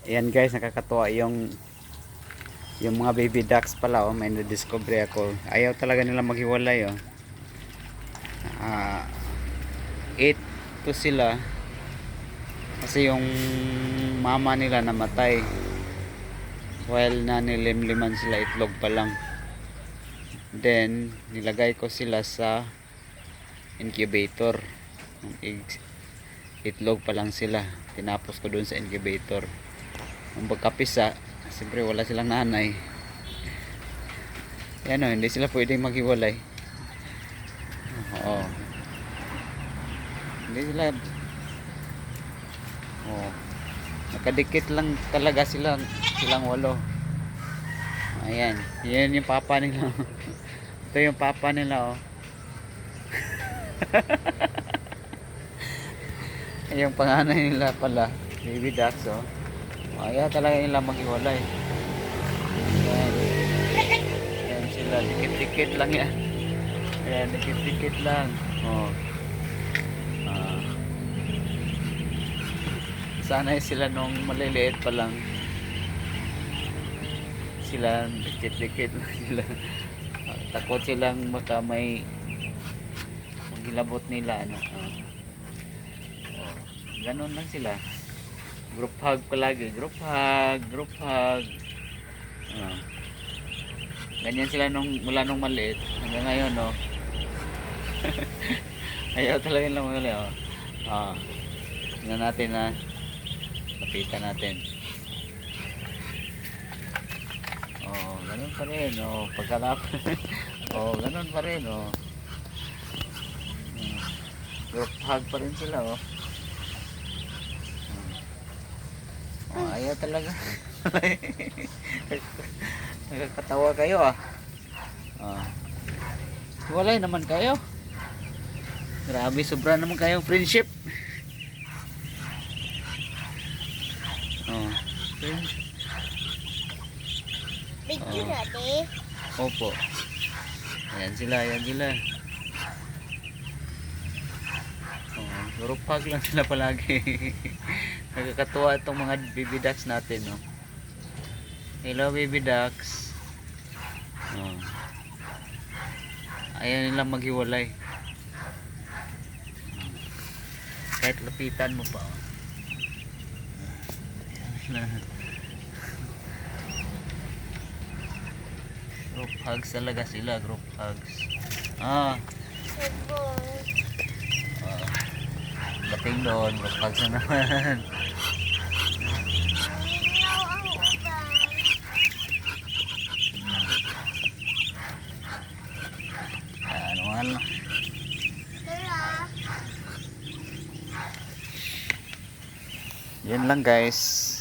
Ayan guys, nakakatuwa yung mga baby ducks pala, oh, may na-discover ako. Ayaw talaga nila maghiwalay, oh. 8 to sila kasi yung mama nila namatay while nanilimliman sila, itlog pa lang. Then nilagay ko sila sa incubator. Itlog pa lang sila, tinapos ko dun sa incubator. Ang pagkapisa, siyempre wala silang nanay. Yan, oh, hindi sila pwedeng maghiwalay. Oo, hindi sila. Oh, nakadikit lang talaga silang walo. Ayan, yan yung papa nila. Ito yung papa nila, oh. Yung panganay nila pala, baby ducks, oh. Ayaw talaga nila maghiwalay. Ayan, ayan sila, dikit-dikit lang yan. Ayan, dikit-dikit lang. Oh. Sanay sila nung maliliit pa lang. Sila dikit-dikit lang sila. Takot silang baka may magilabot nila, ano. Ganon lang sila. Group hug palagi, group hug. Ganyan sila mula nung maliit hanggang ngayon, no. Ayaw talaga lang muli, oh. Tingnan natin, na lapitan natin. Oh, ganun pa rin, oh. Pagkalap. Oh, ganun pa rin, oh. Group hug pa rin sila, oh. Oh, ayaw talaga. Nakakatawa kayo, ah. Walay naman kayo. Grabe, sobra naman kayong friendship. Oh. Video natin. Opo. Ayan sila, ayan sila. Oh, puro pag lang sila palagi. Nakakatuwa itong mga baby ducks natin, no. Hello, baby ducks. Oh. Ayaw nilang maghiwalay. Kahit lapitan mo pa, oh. Group hugs talaga sila, group hugs. Dating doon, group hugs na naman. Ano nga lang. Yan lang guys.